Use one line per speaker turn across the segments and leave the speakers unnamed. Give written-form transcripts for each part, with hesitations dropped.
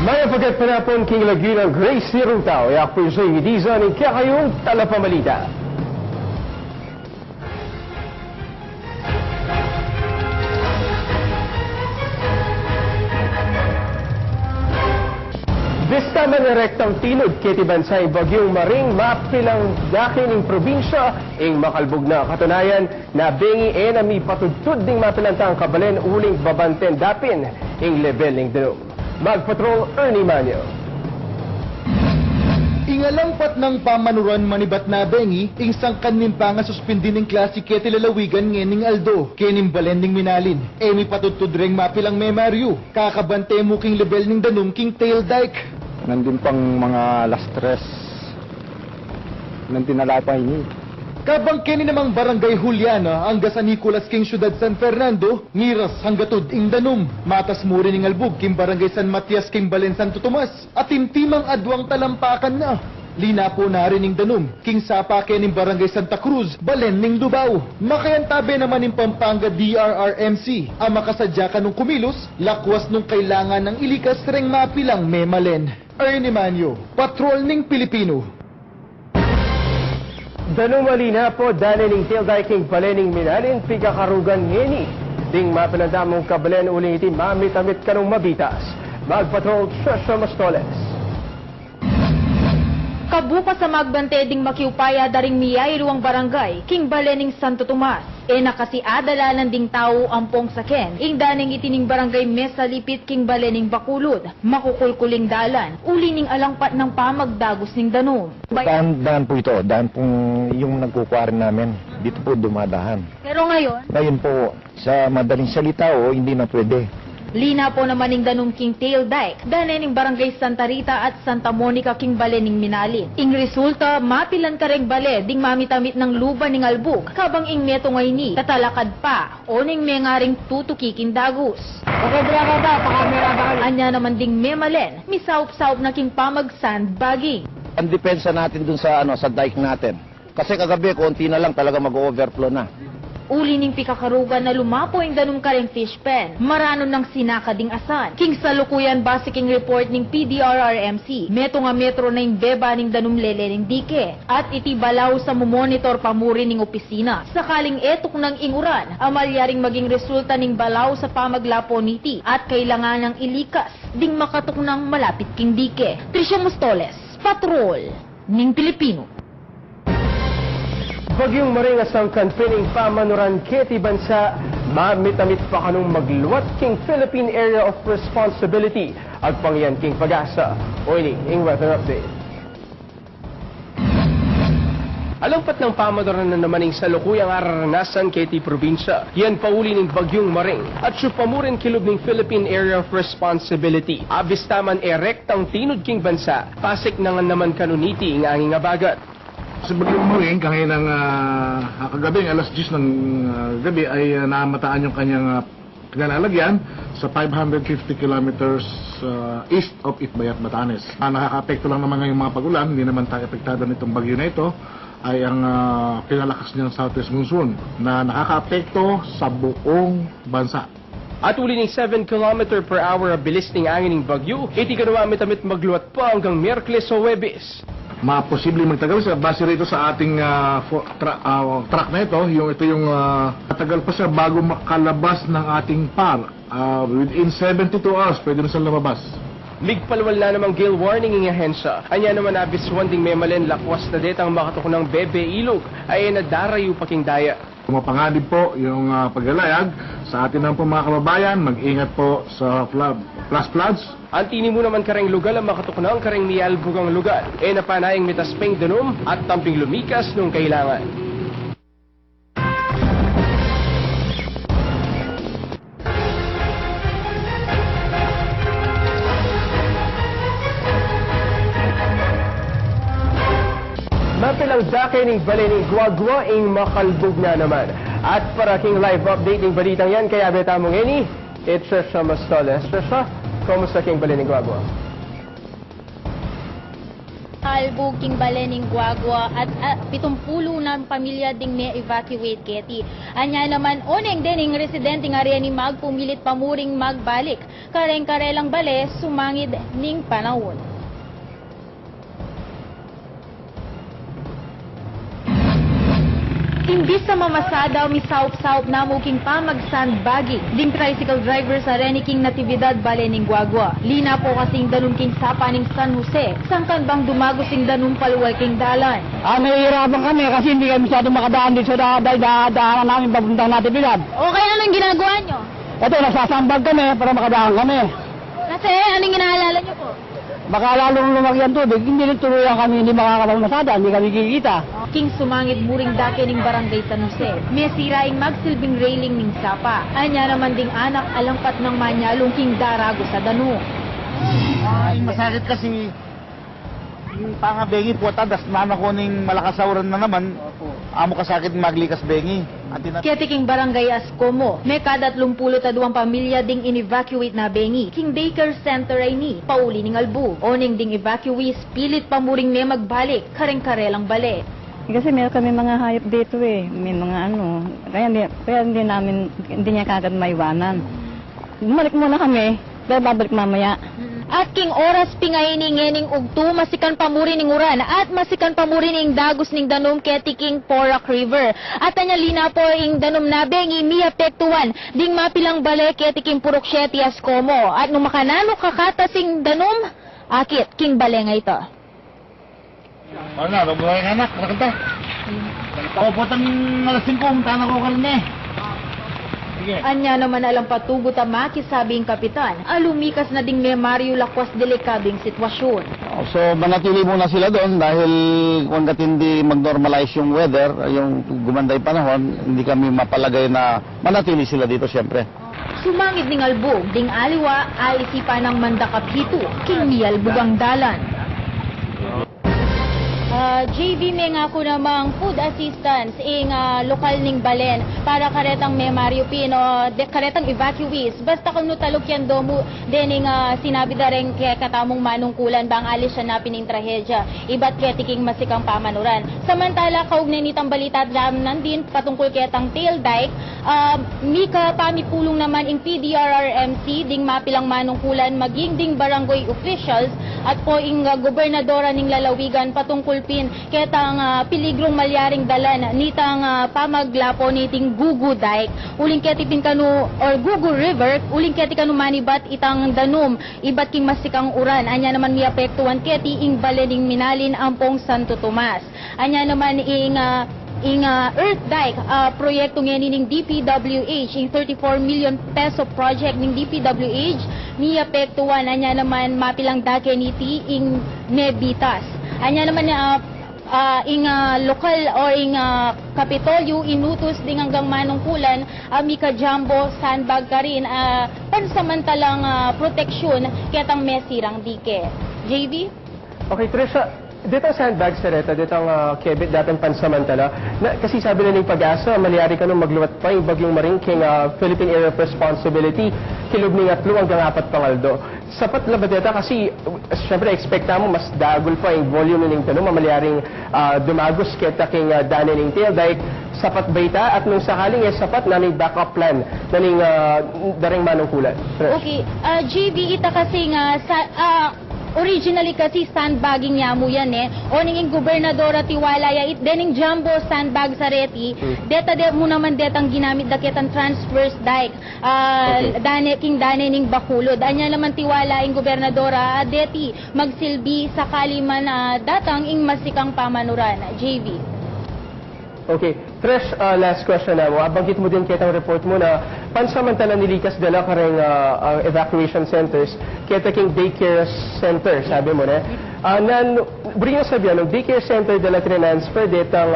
May pagkat panapon king Laguna Grace Sirutao, yak po sa Ibiza ni Kakayong Talapamalita. Bista man erektang tinod kiti bansay bagyong maring mapilang dakin ng probinsya ing makalbog na katunayan na bengi enami patudtud ding mapilantang kabalen uling babanten dapin ing level ning denum. Magpatrol Ernie Manyo.
Ingalampat ng pamanuran manibat na bengi, ing sangkan nimpa nga suspindi ng klase keti lalawigan ngening Aldo, kening balending minalin. Emi patutudreng mapilang memaryo, kakabante mo king level ning danum king tail dike.
Nandun pang mga alas 3. Nandun na pa ini.
Kabang kini namang barangay Juliana, ang San Nicolas king syudad San Fernando, ngiras hanggatud ing danum. Matas mo rin ing albog king barangay San Matias king Balen Santo Tomas, at timtimang adwang talampakan na. Lina po na rin ing danum, king sapa kening barangay Santa Cruz, Balen ning Lubao. Makayantabe naman ing Pampanga DRRMC, ang makasadya ka nung kumilos, lakwas nung kailangan ng ilikas reng mapilang memalen. Ernie Manyo, Patrol ning Pilipino.
Danumali na po daniling tail diking balening minalin pigakarugan ngeni. Ding mapilandamong kabalen uling iti mamit-amit kanong mabitas. Magpatrol Trisha Mastoles.
Kabuka sa magbante ding makiupaya daring miyay ruang barangay, king balening Santo Tomas. Nakasi adalalan ding tao ampong saken, ing daning itining barangay Mesa Lipit king balening Bakulod, makukulkuling dalan, uli ning alangpat ng pamagdagos ning danum.
Daan po ito, daan pong yung nagkukwari namin. Dito po dumadahan.
Pero ngayon,
Ngayon po, sa madaling salita hindi na pwede.
lina po naman ning danum king tail dike, danening barangay Santa Rita at Santa Monica king balening minalin. Ing resulta, mapilan kareng bale ding mamitamit ng luba ning albog, kabang ing meto ngay ni, tatalakad pa, o ning mengaring tutukiking dagus. Anya naman ding memalen, misaup-saup na king pamag sandbagging.
Ang depensa natin dun sa sa dike natin. Kasi kagabi konti na lang talaga mag-overflow na.
Uli ning pikakarugan na lumapo ang danum kareng fish pen. Maranon ng sinakading asan. King salukuyan base king report ning PDRRMC. Meto nga metro na yung beba ning danum lele ning dike. At iti balaw sa mumonitor pamuri ning opisina. Sakaling etok ng inguran, amalyaring maging resulta ning balaw sa pamaglapo niti. At kailangan ng ilikas, ding makatok ng malapit king dike. Trisha Mostoles, Patrol ning Pilipino.
Bagyong maring asang kanpining pamanuran keti bansa, mamit-amit pa kanong magluwat king Philippine Area of Responsibility at pangyan king pag-asa. O ini, ing weather update. Alangpat ng pamanuran na namaning sa lukuyang araranasan keti probinsya, yan pauli ng bagyong maring at supamurin kilub ng Philippine Area of Responsibility. Abistaman erektang tinod king bansa, pasik na nga naman kanuniti ing anging abagat.
Sa bagyong maring, kanginang kagabi, alas 10 ng gabi ay namataan yung kanyang pinalalagyan sa 550 kilometers east of Itbayat, Batanes. Nakaka-apekto lang naman ngayong mga pagulan, hindi naman tayo apektado nitong bagyo na ito, ay ang pinalakas niyang southwest monsoon na nakaka-apekto sa buong bansa.
At uli ng 7 km per hour bilis ng angin ng bagyo, iti kanumamit-amit magluwat pa hanggang Miyerkules o Huwebes.
Posibleng magtagal sa base rito sa ating track na ito yung matagal pa siya bago makalabas ng ating par. Within 72 hours pwede na siyang lumabas.
Migpalwal na namang gale warning ng ahensya. Anya naman abiswan ding memalen lakwas na detang makatok ng Bebe Ilog ay nadarayo paking daya.
Mapanganib po yung paglalayag sa atin ng mga kababayan. Mag-ingat po sa flash floods.
Antini mo naman kareng lugar ang makatok ng kareng mialbugang lugar. Napanayang mitaspeng danum at tamping lumikas nung kailangan. Mapilang dakay ng balening guagwa ing makalbog na naman. At para king live update ng balitang yan, kaya betamong ini, it's Trisha Mastoles. Trisha, kumusta king balening guagwa?
Albog, King Balening, Guagua at 70 ng pamilya ding may evacuate keti. Anya naman oneng dening residente ng area ni magpumilit pamuring magbalik. Kareng-karelang bale sumangid ning panahon. Imbis sa mamasada o misaup-saup na muking pamag-sandbagging, ding tricycle driver sa Reniking Natividad Balening Guagua. Lina po kasing danun king sapa ning San Jose, sangkan bang dumagosing danun paluwal king dalan.
Nahihirapan kami kasi hindi kami masyado makadaan dito sa daanan namin papuntang Natividad.
Okay, anong ginagawa nyo?
Ito, nasasambag kami para makadaan kami.
Kasi anong inaalala nyo po?
Baka lalong lumaki ang tubig, hindi tuluyan kami, hindi makakapagmasada, hindi kami kikita.
King sumangit muring dake ning barangay San Jose. May siraing magsilbing railing ning sapa. Anya naman ding anak alampat ng manyalong king darago sa danu.
Masakit kasi yung pangabengi po tadas mama ko ning malakas sauran na naman. Amo kasakit maglikas bengi.
Kete king barangay Ascomo, may kada 32 pamilya ding in-evacuate na bengi. King daycare center ay ni, pauli ning albu. Oning ding evacuees, pilit pamuring may magbalik, kareng-karelang bale.
Kasi meron kami mga hayop dito eh. May mga ano. Kaya hindi niya kagad maiwanan. Bumalik muna kami. Pero babalik mamaya.
At king oras pingay ni ngening ugtu, masikan pamuri ning uran, at masikan pamuri ning dagos ning danom keti king Porac River. At anya lina po ing danom na bengi miapektuan, ding mapilang bale keti king Purok 7 Ascomo. At nung makanano kakatasing danom, akit king bale nga ito.
Ano na, buhay anak, nakita. Puputang alas 5, tanah ko kalne.
Anya naman alang patugot ang makisabing kapitan, alumikas na ding may Mario Lakwas delikading sitwasyon.
So manatili muna sila doon dahil kung hindi mag-normalize yung weather, yung gumanda yung panahon, hindi kami mapalagay na manatili sila dito siyempre.
Sumangit ning albog, ding aliwa, aisipan ng mandakapito, king mialbog ang dalan. JV may nga ko namang food assistance ing lokal ning Balen para karetang may Mario Pino, karetang evacuees. Basta kung nutalok yan domo, dening sinabi da rin kaya katamong manungkulan bang alis siya na pining trahedya. Iba't ketiking masikang pamanuran. Samantala, kaugnay nitang balita dam nandin patungkol ketang tail dike, mika pamipulong naman ing PDRRMC ding mapilang manungkulan maging ding barangay officials at po ing gobernadora ning lalawigan patungkol ketang piligrong malyaring dalan nitang pamaglapo niting Gugu Dike uling keti pinkanu or Gugu River uling keti kanu manibat itang danum ibat king masikang uran anya naman miapektuan keti ing balening minalin ampong Santo Tomas anya naman ing Earth Dike, proyekto nga ning DPWH, ing 34 million peso project ning DPWH, miapektuan anya naman mapilang dake niti ing Nebitas. Anya naman ing lokal o ing Kapitolyo inutos ding hanggang manungkulan Mika Jumbo sandbag ka rin pansamantalang proteksyon ketang mesirang dike. JV?
Okay, Trisha, dito ang sandbags na reta, dito ang kebit datang pansamantala. Kasi sabi na ng Pag-asa, malyari ka nung magluwat pa yung bagyong maring king Philippine Area of Responsibility, kilog ni 3 hanggang 4 pangaldo. Sapat na ba dito? Kasi, syempre, expecta mo mas dagol pa yung volume ng tanong, mamalyaring dumagos kita king dani ng tail dike. Sapat ba ita? At nung sakaling sapat na ng backup plan na ng daring manungkulan.
Okay, JB, ita kasi nga originally kasi sandbagging niya mo yan o ninging gobernadora tiwala ya it dening jumbo sandbag sa reti deta de mo naman detang ginamit daketan transverse dike king dane ning Bacolod anya naman tiwala ing gobernadora deti magsilbi sakali man datang ing masikang pamanuran. JV.
Okay. Fresh, last question na mo. Banggit mo din kitang report mo na pansamantala nilikas dala ka rin evacuation centers kita king daycare center, sabi mo na. Bring us sabihan, ng daycare center dala transfer detang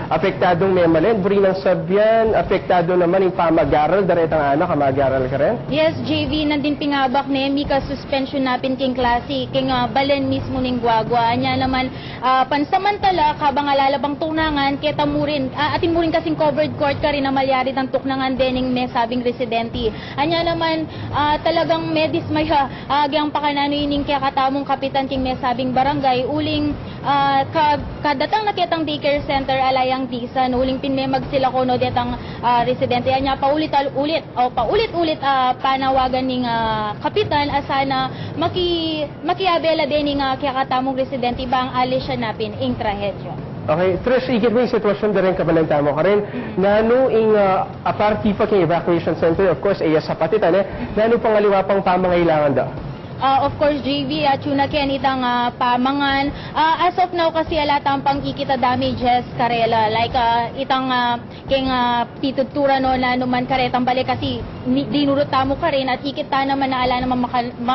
apektadong Memalen, buri ng Sabyan, apektado naman yung pamagaral, daretang anak, kamagaral ka rin?
Yes, JV, nandin pingabak ni Mika suspension napin king klase, king balen mismo ning guagwa. Anya naman, pansamantala, kabang alalabang tunangan, keta mo rin, atin mo rin kasing covered court ka rin na malyari ng tuknangan dening may sabing residente. Anya naman, talagang medis may agyang pakanano ining kaya katamong kapitan king may sabing barangay, uling kadatang nakitang daycare center alayang disan, uling pinmemag sila kono detang residente. Anya paulit-ulit panawagan ning kapitan asana makiabela din ning kaya katamong residente bang alisya napin ing trahedyo.
Okay, Trish, ikit mo yung sitwasyon na rin kabalanta mo ka rin. Nano ing aparti pa kay evacuation center, of course, sa patitan nano pang aliwa pang pamangailangan daw?
Of course, JV, tuna ken itang pamangan. As of now kasi alatang pang ikita damages karela. Like itang keng pitutura no na naman karetang balik kasi dinurot mo ka rin at ikita naman na ala naman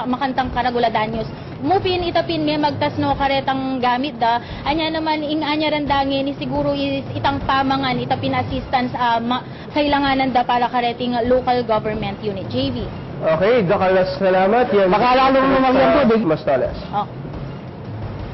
makantang karagula danyos. Mupin itapin may magtas no karetang gamit da. Anya naman ing anya randangi ni siguro is itang pamangan itapin assistance kailanganan da para kareting local government unit. JV.
Okay, dakalas salamat. Yan.
Baka lalo naman yan po,
Mastales.
Oh.